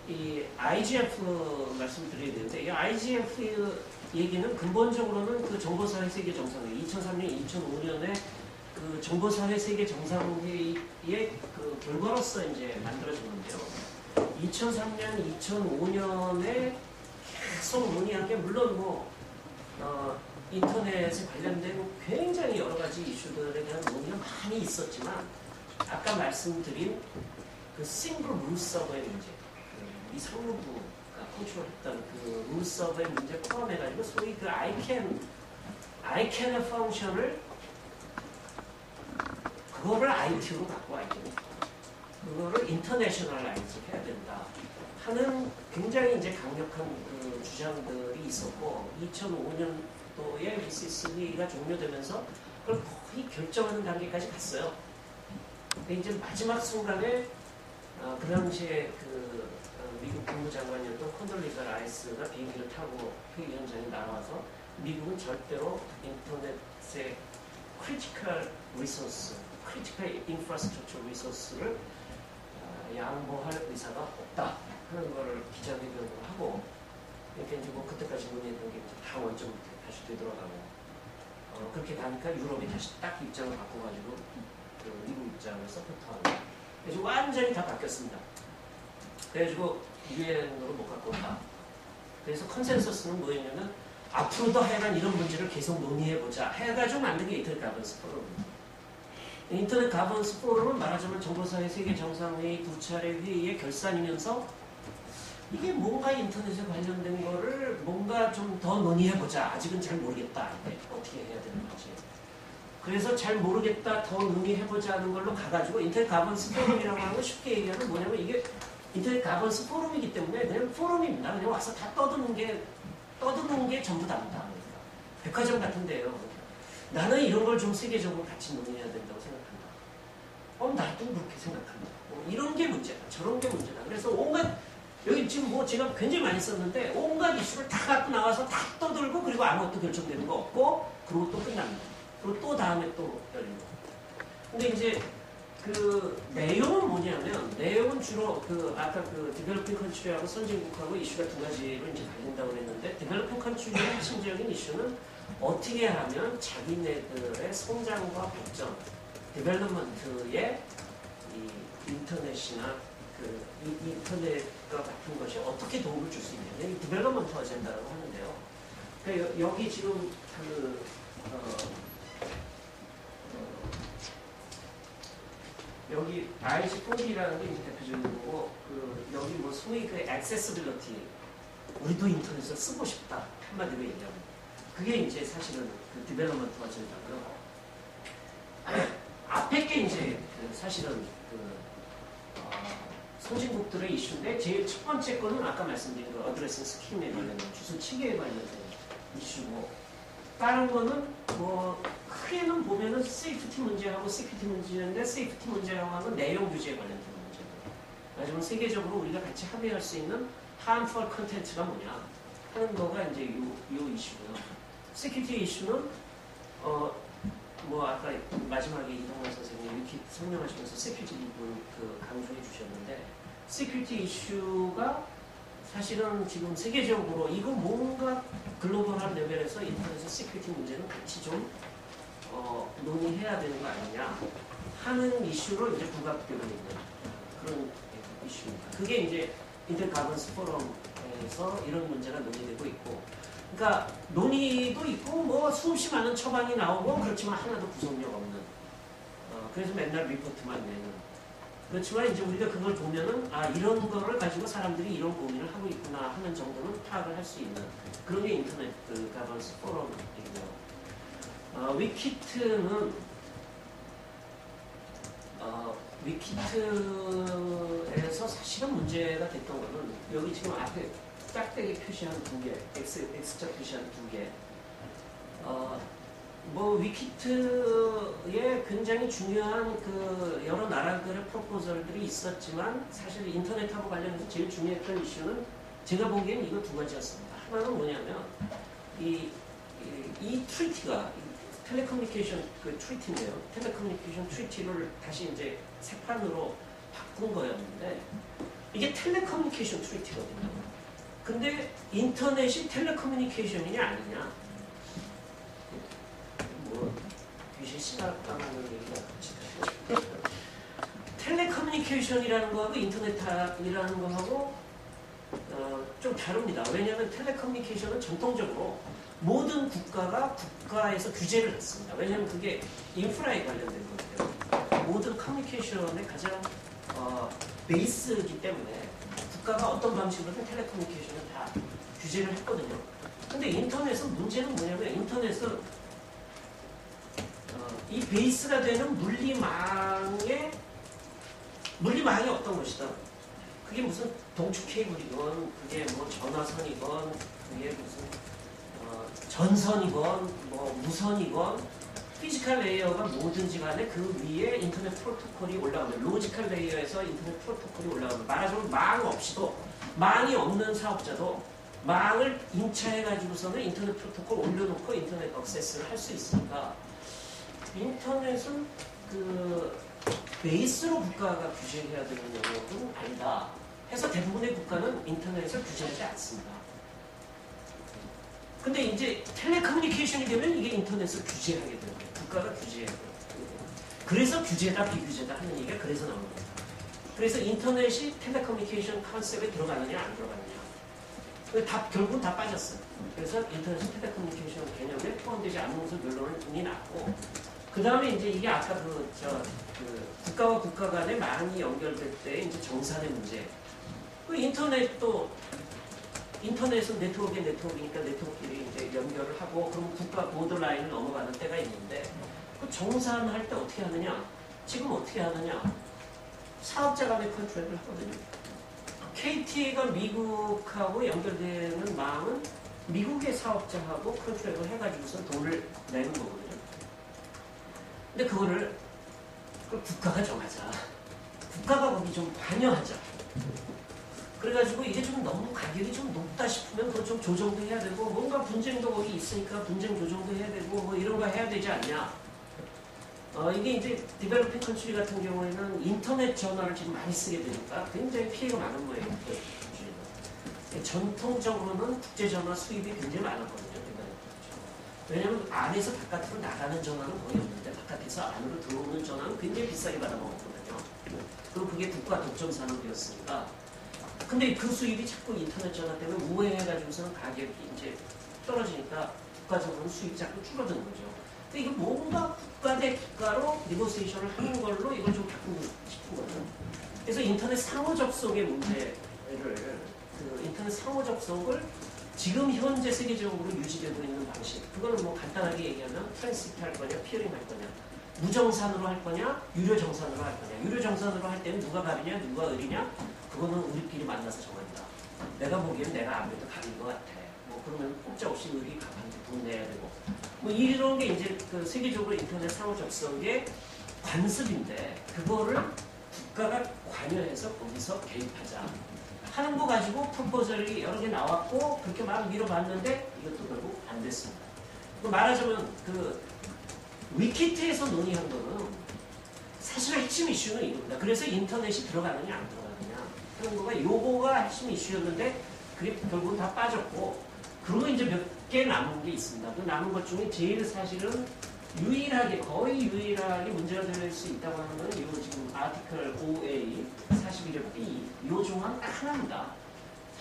이 IGF 말씀드려야 되는데, 이 IGF 얘기는 근본적으로는 그 정보사회 세계 정상회의 2003년, 2005년에 그 정보사회 세계 정상회의의 그 결과로서 이제 만들어졌는데요. 2003년, 2005년에 계속 논의한 게 물론 뭐 인터넷에 관련된 굉장히 여러 가지 이슈들에 대한 논의가 많이 있었지만, 아까 말씀드린 그 싱글 룰 서버의 문제, 이 상무부가 컨트롤했던 그 룰 서버의 문제 포함해가지고 소위 그 ICANN 펑션을 그거를 IT로 바꿔야 됩니다. 그거를 인터내셔널라이즈 해야 된다 하는 굉장히 이제 강력한 그 주장들이 있었고, 2005년도에 미시스리가 종료되면서 그걸 거의 결정하는 단계까지 갔어요. 근데 이제 마지막 순간에 그 당시에 그 미국 국무장관이었던 콘돌리자 라이스가 비행기를 타고 회의 현장에 날아와서 미국은 절대로 인터넷의 크리티컬 리소스, 크리티컬 인프라스트럭처 리소스를 양보할 의사가 없다 하는 거를 기자회견을 하고, 이렇게 이제 뭐 그때까지 논의했던 게 이제 다 원점부터 다시 되돌아가고, 그렇게 가니까 유럽이 다시 딱 입장을 바꿔가지고 그 미국 입장을 서포트하고, 그래서 완전히 다 바뀌었습니다. 그래가지고 유엔으로 못 갖고 온다. 그래서 컨센서스는 뭐였냐면 앞으로도 하여간 이런 문제를 계속 논의해보자 해가지고 만든 게 인터넷 가버넌스 포럼입니다. 인터넷 가버넌스 포럼은 말하자면 정보사회 세계 정상회의 2차례 회의의 결산이면서 이게 뭔가 인터넷에 관련된 거를 뭔가 좀 더 논의해보자. 아직은 잘 모르겠다. 어떻게 해야 되는 거지. 그래서 잘 모르겠다, 더 논의해보자 하는 걸로 가가지고 인터넷 가버넌스 포럼이라고 하는 건 쉽게 얘기하면 뭐냐면 이게 인터넷 가버넌스 포럼이기 때문에 그냥 포럼입니다. 그냥 와서 다 떠드는 게 전부 답니다. 백화점 같은데요. 나는 이런 걸 좀 세계적으로 같이 논의해야 된다고 생각한다. 나도 그렇게 생각한다. 이런 게 문제다. 저런 게 문제다. 그래서 온갖, 여기 지금 뭐 제가 굉장히 많이 썼는데 온갖 이슈를 다 갖고 나와서 다 떠들고, 그리고 아무것도 결정되는 거 없고, 그리고 또 끝납니다. 그리고 또 다음에 또 열리고. 근데 이제 그 내용은 뭐냐면 내용은 주로 그 아까 그 디벨로핑 컨트리하고 선진국하고 이슈가 두 가지로 이제 갈린다고 했는데 디벨로핑 컨트리의 핵심적인 이슈는 어떻게 하면 자기네들의 성장과 발전, 디벨롭먼트의 이 인터넷이나 그 인터넷과 같은 것이 어떻게 도움을 줄 수 있느냐, 이 디벨롭먼트 어젠다라고 하는데요. 그러니까 여기 지금 그 여기 IC4D라는 게 이제 대표적인 거고, 그 여기 뭐 소위 그 accessibility, 우리도 인터넷을 쓰고 싶다 한마디로 얘기하면 그게 이제 사실은 그 디벨롭먼트 어젠다고요. 앞에 게 이제 그 사실은 그 선진국들의 이슈인데 제일 첫 번째 거는 아까 말씀드린 그 어드레싱 스킴에 관련된 주소 체계에 관련된 이슈고, 다른 거는 뭐 크게는 보면은 세이프티 문제하고 시큐리티 문제인데 세이프티 문제라고 하면 내용 규제에 관련된 문제고, 마지막 세계적으로 우리가 같이 합의할 수 있는 harmful content가 뭐냐 하는 거가 이제 요 이슈고요. 시큐리티 이슈는 뭐 아까 마지막에 이동환 선생님이 이렇게 설명하시면서 시큐리티 부분 그 강조해 주셨는데, 시큐리티 이슈가 사실은 지금 세계적으로 이거 뭔가 글로벌한 레벨에서 인터넷의 시큐리티 문제는 같이 좀 논의해야 되는 거 아니냐 하는 이슈로 이제 부각되고 있는 그런 이슈입니다. 그게 이제 인터넷 가버넌스 포럼에서 이런 문제가 논의되고 있고, 그러니까 논의도 있고 뭐 수없이 많은 처방이 나오고 그렇지만 하나도 구속력 없는, 그래서 맨날 리포트만 내는. 그렇지만 이제 우리가 그걸 보면은 아, 이런 거를 가지고 사람들이 이런 고민을 하고 있구나 하는 정도는 파악을 할 수 있는 그런 게 인터넷 그 가버넌스 포럼이고요. 위키트에서 사실은 문제가 됐던 거는 여기 지금 앞에 짝대기 표시한 두 개, X자 표시한 두 개. 뭐 위키트에 굉장히 중요한 그 여러 나라들의 프로포절들이 있었지만 사실 인터넷하고 관련해서 제일 중요했던 이슈는 제가 보기엔 이거 두 가지였습니다. 하나는 뭐냐면 이 트리티가 텔레커뮤니케이션 그 트리티인데요. 텔레커뮤니케이션 트리티를 다시 이제 새 판으로 바꾼 거였는데 이게 텔레커뮤니케이션 트리티거든요. 근데 인터넷이 텔레커뮤니케이션이냐 아니냐, 뭐 귀신 씨가까는 얘기가 텔레커뮤니케이션이라는 거하고 인터넷이라는 거하고 좀 다릅니다. 왜냐하면 텔레커뮤니케이션은 전통적으로 모든 국가가 국가에서 규제를 했습니다. 왜냐하면 그게 인프라에 관련된 거예요. 모든 커뮤니케이션의 가장 베이스이기 때문에 국가가 어떤 방식으로든 텔레커뮤니케이션을 다 규제를 했거든요. 근데 인터넷은 문제는 뭐냐면 인터넷은 이 베이스가 되는 물리망이 어떤 것이다. 그게 무슨 동축 케이블이건 그게 뭐 전화선이건 그게 무슨 전선이건 뭐 무선이건 피지컬 레이어가 뭐든지 간에 그 위에 인터넷 프로토콜이 올라오면 로지컬 레이어에서 인터넷 프로토콜이 올라오면 말하자면 망 없이도 망이 없는 사업자도 망을 인차해가지고서는 인터넷 프로토콜 올려놓고 인터넷 액세스를 할 수 있으니까 인터넷은 그 베이스로 국가가 규제해야 되는 영역은 아니다 해서 대부분의 국가는 인터넷을 규제하지 않습니다. 근데 이제 텔레커뮤니케이션이 되면 이게 인터넷을 규제하게 되는 거예요. 국가가 규제해야 돼요. 그래서 규제다 비규제다 하는 얘기가 그래서 나오는 겁니다. 그래서 인터넷이 텔레커뮤니케이션 컨셉에 들어가느냐 안 들어가느냐 결국은 다 빠졌어요. 그래서 인터넷이 텔레커뮤니케이션 개념에 포함되지 않는 것을 결론이 났고, 그 다음에 이제 이게 아까 그 국가와 국가 간에 많이 연결될 때 이제 정산의 문제. 그 인터넷은 네트워크이니까 네트워크끼리 이제 연결을 하고 그럼 국가 보드 라인을 넘어가는 때가 있는데 그 정산할 때 어떻게 하느냐? 지금 어떻게 하느냐? 사업자 간의 컨트랙을 하거든요. KT가 미국하고 연결되는 망은 미국의 사업자하고 컨트랙을 해가지고서 돈을 내는 거거든요. 근데 그거를 국가가 정하자. 국가가 거기 좀 관여하자. 그래가지고 이게 좀 너무 가격이 좀 높다 싶으면 그걸 좀 조정도 해야 되고 뭔가 분쟁도 거기 있으니까 분쟁 조정도 해야 되고 뭐 이런 거 해야 되지 않냐. 이게 이제 디벨로핑 컨트리 같은 경우에는 인터넷 전화를 지금 많이 쓰게 되니까 굉장히 피해가 많은 모양이에요. 전통적으로는 국제전화 수입이 굉장히 많았거든요. 왜냐하면 안에서 바깥으로 나가는 전화는 거의 없는데 바깥에서 안으로 들어오는 전화는 굉장히 비싸게 받아먹었거든요. 그리고 그게 국가 독점 산업이었으니까. 근데 그 수입이 자꾸 인터넷 전화 때문에 우회해가지고서는 가격이 이제 떨어지니까 국가적으로는 수입이 자꾸 줄어드는 거죠. 근데 이거 뭔가 국가 대 국가로 네고시에이션을 하는 걸로 이걸 좀 바꾸고 싶은 거죠. 그래서 인터넷 상호 접속의 문제를 인터넷 상호 접속을 지금 현재 세계적으로 유지되고 있는 방식, 그거는 뭐 간단하게 얘기하면 트랜스트 할 거냐, 피어링 할 거냐, 무정산으로 할 거냐, 유료 정산으로 할 거냐. 유료 정산으로 할 때는 누가 갑이냐, 누가 을이냐, 그거는 우리끼리 만나서 정한다. 내가 보기엔 내가 아무래도 갑인 것 같아. 뭐 그러면 꼼짝없이 을이 갑한테 돈 내야 되고, 뭐 이런 게 이제 그 세계적으로 인터넷 상호 접속의 관습인데, 그거를 국가가 관여해서 거기서 개입하자 하는 거 가지고 프로포절이 여러 개 나왔고 그렇게 막 밀어봤는데 이것도 결국 안 됐습니다. 말하자면 그 위키트에서 논의한 거는 사실 핵심 이슈는 이겁니다. 그래서 인터넷이 들어가느냐 안 들어가느냐 하는 거가 요거가 핵심 이슈였는데 그게 결국은 다 빠졌고, 그리고 이제 몇 개 남은 게 있습니다. 그 남은 것 중에 제일 사실은 유일하게, 거의 유일하게 문제가 될 수 있다고 하는 건 이 지금 아티클 5A 41B 이 조항 딱 하나입니다.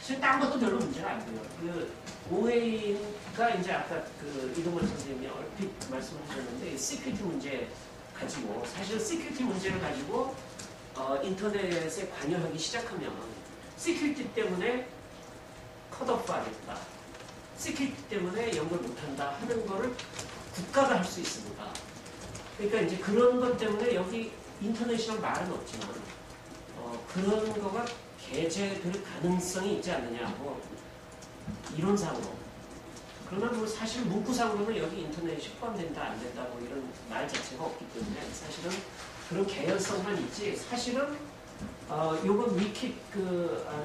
사실 딴 것도 별로 문제가 안 돼요. 그 5A가 이제 아까 그 이동원 선생님이 얼핏 말씀하셨는데 시큐리티 문제 가지고, 사실 시큐리티 문제를 가지고 인터넷에 관여하기 시작하면 시큐리티 때문에 컷오프 하겠다, 시큐리티 때문에 연결 못한다 하는 거를 국가가 할 수 있습니다. 그러니까 이제 그런 것 때문에 여기 인터넷이란 말은 없지만 그런 거가 개재될 가능성이 있지 않느냐, 뭐 이론상으로. 그러나 뭐 사실 문구상으로는 여기 인터넷이 포함된다 안 된다 뭐 이런 말 자체가 없기 때문에 사실은 그런 개연성만 있지, 사실은 요번 위키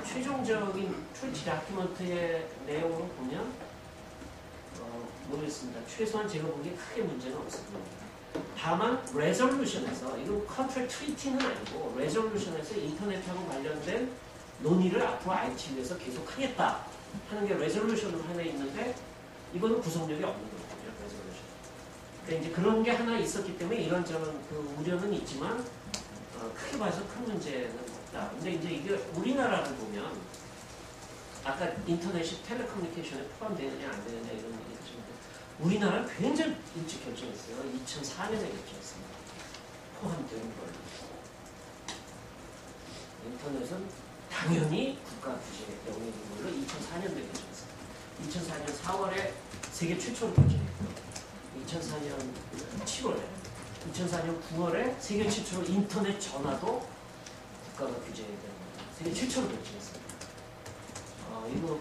최종적인 트리티 다큐먼트의 내용을 보면 모르겠습니다. 최소한 제가 보기에 크게 문제는 없을 겁니다. 다만 레졸루션에서, 이건 컨트랙 트리티는 아니고 레졸루션에서 인터넷하고 관련된 논의를 앞으로 ITU에서 계속 하겠다 하는 게 레졸루션으로 하나 있는데, 이거는 구속력이 없는 거거든요. 레졸루션. 그러니까 이제 그런 게 하나 있었기 때문에 이런저런 그 우려는 있지만 크게 봐서 큰 문제는 없다. 근데 이제 이게 우리나라를 보면 아까 인터넷이 텔레커뮤니케이션에 포함되느냐 안 되느냐 이런 얘기 하시는데, 우리나라는 굉장히 일찍 결정했어요. 2004년에 결정했습니다. 포함되는 걸로. 인터넷은 당연히 국가 규제의 영역인 걸로 2004년도에 결정했습니다. 2004년 4월에 세계 최초로 결정했고요. 2004년 7월에, 2004년 9월에 세계 최초로 인터넷 전화도 국가가 규제해야 됩니다. 세계 최초로 결정했습니다. 이거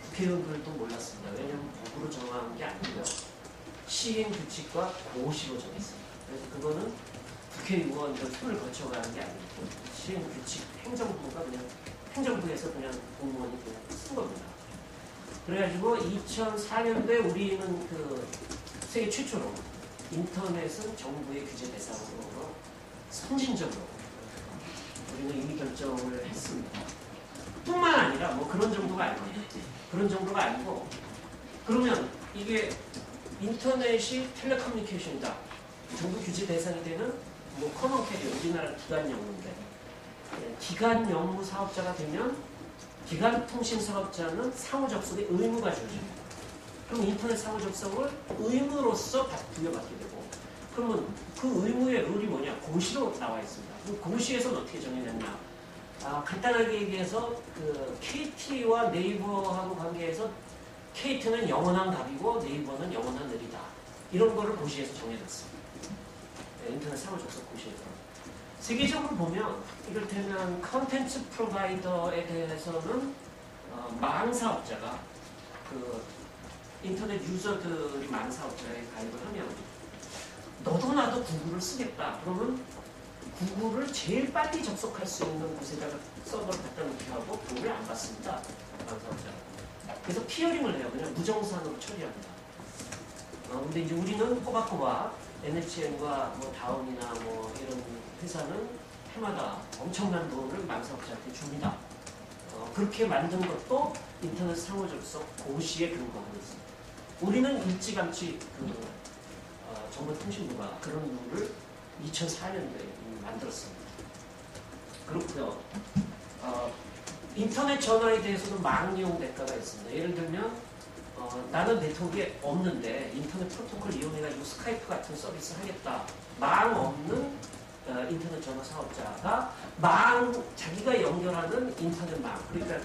국회의원들도 몰랐습니다. 왜냐하면 법으로 정한 게 아니고요. 시행 규칙과 고시로 정했습니다. 그래서 그거는 국회의원들 손을 거쳐가는 게 아니고 시행 규칙 행정부가 그냥 행정부에서 그냥 공무원이 그냥 쓴 겁니다. 그래가지고 2004년도에 우리는 그 세계 최초로 인터넷은 정부의 규제 대상으로 선진적으로 우리는 이미 결정을 했습니다. 뿐만 아니라 뭐 그런 정도가 아니고, 그런 정도가 아니고, 그러면 이게 인터넷이 텔레커뮤니케이션이다, 정부 규제 대상이 되는 뭐 커먼 캐리어, 우리나라 기관 영무인데, 기관 영무 사업자가 되면 기관 통신 사업자는 상호 접속의 의무가 주어집니다. 그럼 인터넷 상호 접속을 의무로서 부여받게 되고, 그러면 그 의무의 룰이 뭐냐? 고시로 나와 있습니다. 그럼 고시에서는 어떻게 정해졌냐? 간단하게 얘기해서 그 KT와 네이버하고 관계해서 KT는 영원한 답이고 네이버는 영원한 을이다. 이런 거를 고시에서 정해졌습니다. 네, 인터넷 상호 접속 고시에서. 세계적으로 보면 이를테면 컨텐츠 프로바이더에 대해서는 망 사업자가 그 인터넷 유저들이 망 사업자에 가입을 하면 너도 나도 구글을 쓰겠다. 그러면 구글을 제일 빨리 접속할 수 있는 곳에다가 서버를 갖다 놓게 하고 돈을 안 받습니다. 망 사업자가. 그래서 피어링을 해요. 그냥 무정산으로 처리합니다. 근데 이제 우리는 꼬박꼬박 NHN과 뭐 다운이나 뭐 이런 회사는 해마다 엄청난 돈을 망사업자한테 줍니다. 그렇게 만든 것도 인터넷 상호 접속 고시에 근거하고 있습니다. 우리는 일찌감치 정보통신부가 그런 룰을 2004년도에 만들었습니다. 그렇고요. 인터넷 전화에 대해서도 망이용 대가가 있습니다. 예를 들면 나는 네트워크에 없는데 인터넷 프로토콜 이용해가지고 스카이프 같은 서비스 하겠다. 망 없는 인터넷 전화 사업자가 자기가 연결하는 인터넷 망. 그러니까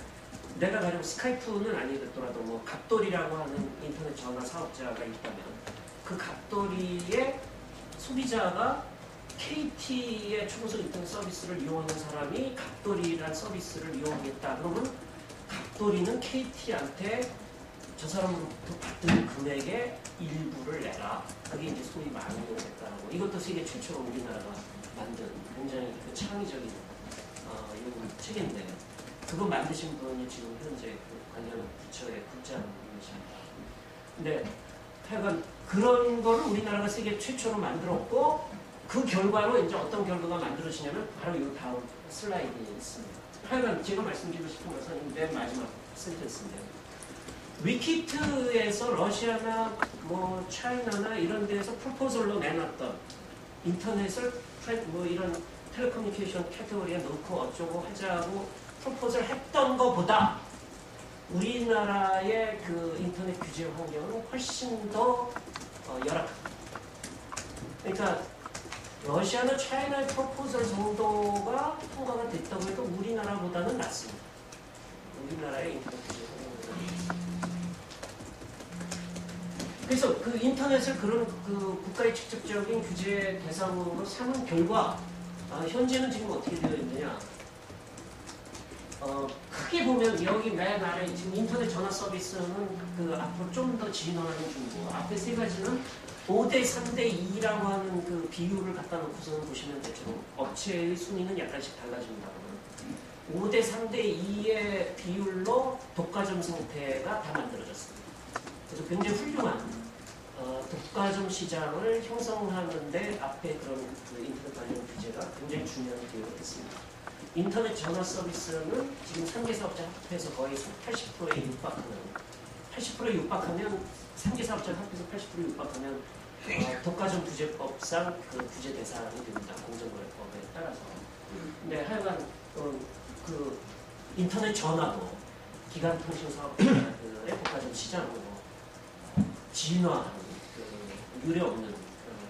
내가 가령 스카이프는 아니더라도 뭐 갑돌이라고 하는 인터넷 전화 사업자가 있다면 그 갑돌이의 소비자가 KT의 초고속 인터넷 서비스를 이용하는 사람이 갑돌이라는 서비스를 이용하겠다. 그러면 갑돌이는 KT한테 저 사람으로부터 받는 금액의 일부를 내라. 그게 이제 소위 망이용 됐다라고. 이것도 세계 최초로 우리나라가 만든 굉장히 창의적인 책인데 그거 만드신 분이 지금 현재 관련 부처의 국장이십니다. 근데 하여간 그런 거를 우리나라가 세계 최초로 만들었고 그 결과로 이제 어떤 결과가 만들어지냐면 바로 이 다음 슬라이드에 있습니다. 하여간 제가 말씀드리고 싶은 것은 맨 마지막 센텐스인데요. 위키트에서 러시아나 뭐 차이나나 이런 데서 프로포절로 내놨던 인터넷을 뭐 이런 텔레커뮤니케이션 캐테고리에 넣고 어쩌고 하자고 프로포절 했던 것보다 우리나라의 그 인터넷 규제 환경은 훨씬 더 열악합니다. 그러니까 러시아나 차이나의 프로포절 정도가 통과가 됐다고 해도 우리나라보다는 낫습니다. 우리나라의 인터넷 규제 환경은. 그래서 그 인터넷을 그런 그 국가의 직접적인 규제 대상으로 삼은 결과 현재는 지금 어떻게 되어 있느냐? 크게 보면 여기 맨 아래 지금 인터넷 전화 서비스는 그 앞으로 좀 더 진화하는 중이고 앞에 세 가지는 5대 3대 2라고 하는 그 비율을 갖다 놓고서는 보시면 되죠. 업체의 순위는 약간씩 달라집니다. 5대 3대 2의 비율로 독과점 상태가 다 만들어졌습니다. 그래서 굉장히 훌륭한 독과점 시장을 형성하는데 앞에 그런 그 인터넷 관련 규제가 굉장히 중요한 기여가 있습니다. 인터넷 전화 서비스는 지금 3개 사업자 합해서 거의 80%에 육박하면 3개 사업자 합해서 80%에 육박하면 독과점 규제법상 그 규제 대상이 됩니다. 공정거래법에 따라서. 근데 하여간 그 인터넷 전화도 기간통신 사업자들의 독과점 시장으로 진화하는 그 유례 없는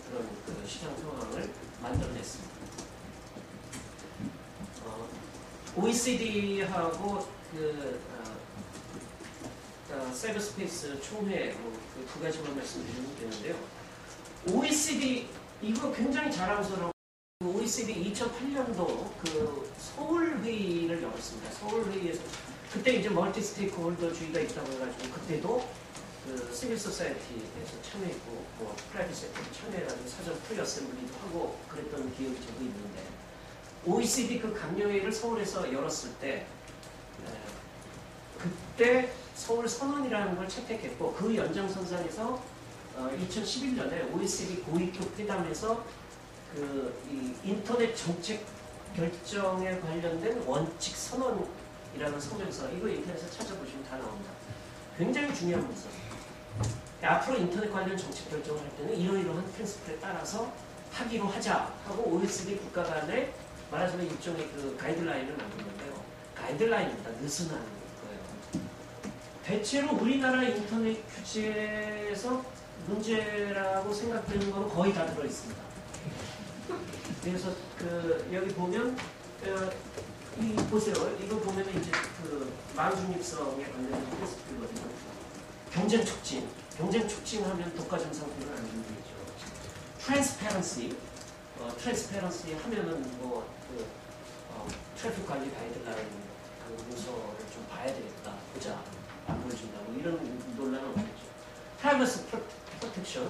그런 그 시장 상황을 만들어냈습니다. OECD하고 사이버스페이스 총회 두 가지만 말씀드리면 되는데요. OECD 이거 굉장히 자랑스러운 OECD 2008년도 그 서울 회의를 열었습니다. 서울 회의에서 그때 이제 멀티 스테이크홀더주의가 있다고 해가지고 그때도 그 시빌 소사이어티에서 참여했고 뭐 프라이빗 섹터도 참여해가지고 사전 프리 어셈블리도 하고 그랬던 기억이 저도 있는데 OECD 그 강요회의를 서울에서 열었을 때 그때 서울 선언이라는 걸 채택했고 그 연장선상에서 2011년에 OECD 고위급 회담에서 이 인터넷 정책 결정에 관련된 원칙 선언이라는 성명서 이거 인터넷에서 찾아보시면 다 나옵니다. 굉장히 중요한 문서. 앞으로 인터넷 관련 정책 결정을 할 때는 이러이러한 프린시플에 따라서 하기로 하자 하고 OECD 국가 간에 말하자면 일종의 그 가이드라인을 만드는데요. 가이드라인보다 느슨한 거예요. 대체로 우리나라 인터넷 규제에서 문제라고 생각되는 거는 거의 다 들어있습니다. 그래서 여기 보면 이 보세요. 이거 보면 이제 그 망중립성에 관련된 프린시플이거든요. 경쟁 촉진하면 독과점 상태는 안 된다죠. 트랜스페런시 하면은 뭐 트래픽 관리 가이드라인 그 문서를 좀 봐야 되겠다. 보자. 안 보여준다. 뭐 이런 논란은 없겠죠. 프라이버시 프로텍션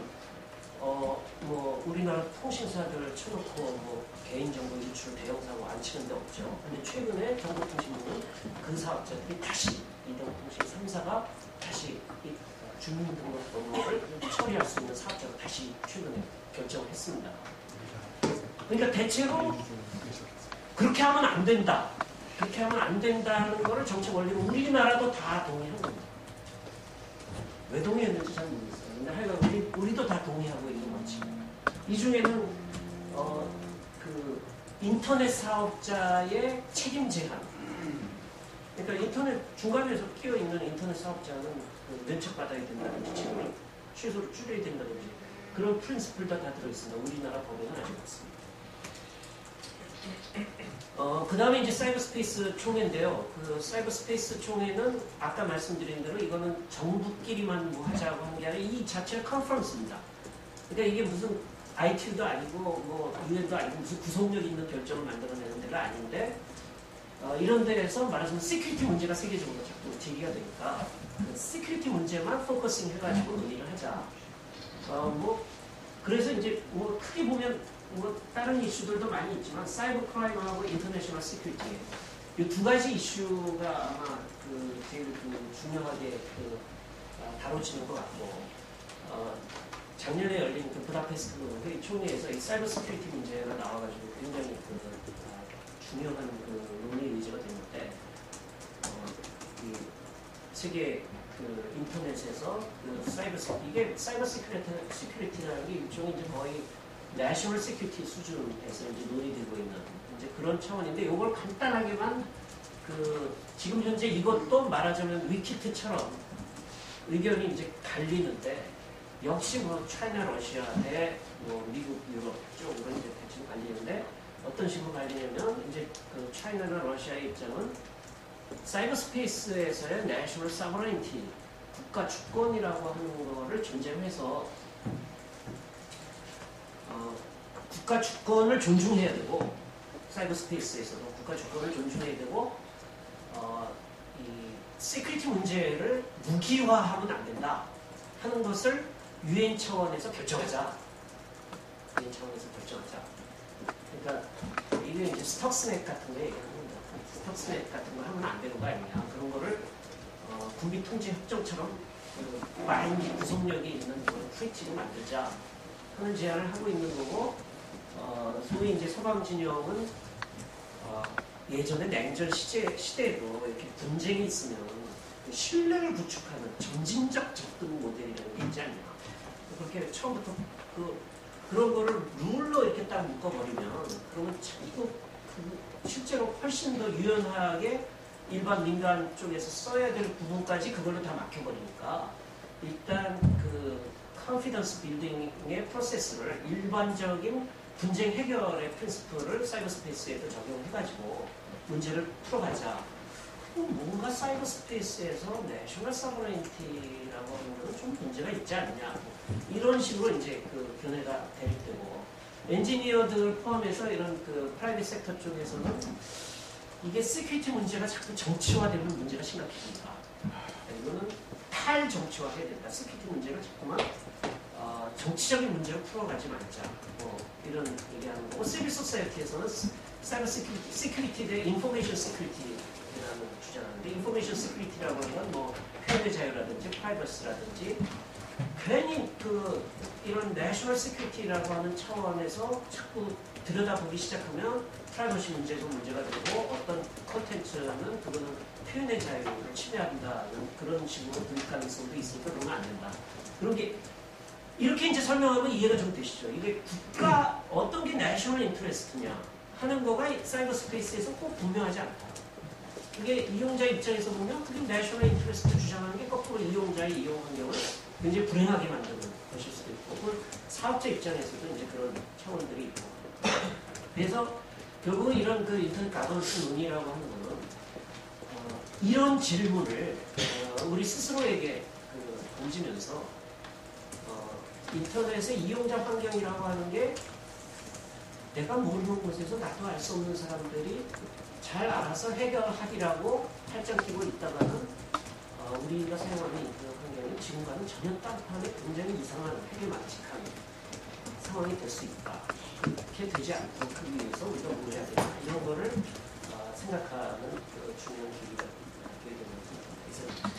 뭐 우리나라 통신사들 쳐놓고 뭐 개인정보 유출 대형사고 안 치는 데 없죠. 근데 최근에 정보통신부는 그 사업자들이 다시 이동통신 3사가 다시 주민등록번호를 처리할 수 있는 사업자가 다시 최근에 결정을 했습니다. 그러니까 대체로 그렇게 하면 안 된다. 그렇게 하면 안 된다는 거를 정책 원리로 우리나라도 다 동의한 겁니다. 왜 동의했는지 잘 모르겠어요. 근데 하여간 우리도 다 동의하고 있는 거지. 이 중에는 그 인터넷 사업자의 책임 제한. 그러니까 인터넷 중간에서 끼어 있는 인터넷 사업자는 그 면책받아야 된다든지 책임을 최소로 줄여야 된다든지 그런 프린시플도 다 들어있습니다. 우리나라 법에는 아직 없습니다. 그 다음에 이제 사이버스페이스 총회인데요. 그 사이버스페이스 총회는 아까 말씀드린 대로 이거는 정부끼리만 뭐 하자고 하는 게 아니라 이 자체가 컨퍼런스입니다. 그러니까 이게 무슨 IT도 아니고 뭐 UN도 아니고 무슨 구속력 있는 결정을 만들어내는 데가 아닌데 이런 데에서 말하자면 시큐리티 문제가 세계적으로 자꾸 제기가 되니까 그 시큐리티 문제만 포커싱 해가지고 논의를 하자. 뭐 그래서 이제 뭐 크게 보면 뭐 다른 이슈들도 많이 있지만 사이버 크라임하고 인터내셔널 시큐리티 이 두 가지 이슈가 아마 그 제일 그 중요하게 그 다뤄지는 것 같고 작년에 열린 그 부다페스트 회의 총회에서 이 사이버 시큐리티 문제가 나와가지고 굉장히 그 중요한 그 논의 의제가 됐는데 이 세계 그 인터넷에서 그 이게 사이버 시큐리티라는 게 일종의 이제 거의 내셔널 시큐리티 수준에서 이제 논의되고 있는 이제 그런 차원인데 이걸 간단하게만 그 지금 현재 이것도 말하자면 위키트처럼 의견이 이제 갈리는데 역시 뭐 차이나 러시아 대 뭐 미국 유럽 쪽으로 이제 대충 갈리는데 어떤 식으로 갈리냐면 이제 그 차이나나 러시아의 입장은 사이버 스페이스에서의 내셔널 서버레인티 국가 주권이라고 하는 거를 전제로 해서 국가 주권을 존중해야 되고 사이버 스페이스에서도 국가 주권을 존중해야 되고 이 시큐리티 문제를 무기화하면 안 된다 하는 것을 유엔 차원에서 결정하자. 유엔 차원에서 결정하자. 그러니까 이게 이제 스톡스넷 같은 거 얘기하는 겁니다. 스톡스넷 같은 거 하면 안 되는 거 아니냐. 그런 거를 군비 통제 협정처럼 그 많은 구속력이 있는 그런 트위치를 만들자 하는 제안을 하고 있는 거고 소위 이제 서방 진영은 예전에 냉전 시대에도 이렇게 분쟁이 있으면 신뢰를 구축하는 점진적 접근 모델이라는 게 있지 않냐. 그렇게 처음부터 그런 거를 룰로 이렇게 딱 묶어버리면 그러면 이거 실제로 훨씬 더 유연하게 일반 민간 쪽에서 써야 될 부분까지 그걸로 다 막혀버리니까 일단 그 컨피던스 빌딩의 프로세스를 일반적인 분쟁 해결의 프린시플을 사이버 스페이스에도 적용해가지고 문제를 풀어가자. 뭔가 사이버 스페이스에서 내셔널 서버레인티라고 하는 건 좀 문제가 있지 않느냐. 이런 식으로 이제 그 견해가 대립되고 엔지니어들 포함해서 이런 그 프라이빗 섹터 쪽에서는 이게 시큐리티 문제가 자꾸 정치화되는 문제가 심각해집니다. 이거는 탈정치화해야 된다. 시큐리티 문제를 자꾸만 정치적인 문제로 풀어가지 말자. 뭐 이런 얘기하는 거고 시빌 소사이어티에서는 사이버 시큐리티 대 인포메이션 시큐리티라는 주장하는데 인포메이션 시큐리티라고 하는 건 뭐 표현의 자유라든지 프라이버시라든지 괜히 그 이런 내셔널 시큐리티라고 하는 차원에서 자꾸 들여다보기 시작하면 프라이버시 문제도 문제가 되고 어떤 콘텐츠는 그거는 표현의 자유를 침해한다는 그런 식으로 들릴 가능성도 있으니까 그러면 안 된다. 그런 게 이렇게 이제 설명하면 이해가 좀 되시죠. 이게 국가 어떤 게 내셔널 인터레스트냐 하는 거가 사이버 스페이스에서 꼭 분명하지 않다. 이게 이용자 입장에서 보면 그게 내셔널 인터레스트 주장하는 게 거꾸로 이용자의 이용 환경을 굉장히 불행하게 만드는 것일 수도 있고 그걸 사업자 입장에서도 이제 그런 차원들이 있고 그래서 결국은 이런 그 인터넷 가버넌스 논의라고 하는 거는 이런 질문을 우리 스스로에게 던지면서 인터넷의 이용자 환경이라고 하는 게 내가 모르는 곳에서 나도 알 수 없는 사람들이 잘 알아서 해결하기라고 팔짱 끼고 있다가는 우리가 사용하는 인터넷 환경이 지금과는 전혀 딴판에 굉장히 이상한 해결만직한 상황이 될 수 있다. 그렇게 되지 않도록 하기 위해서 우리가 뭘 해야 되나 이런 거를 생각하는 중요한 계기가 되게 되는 생각이 듭니다.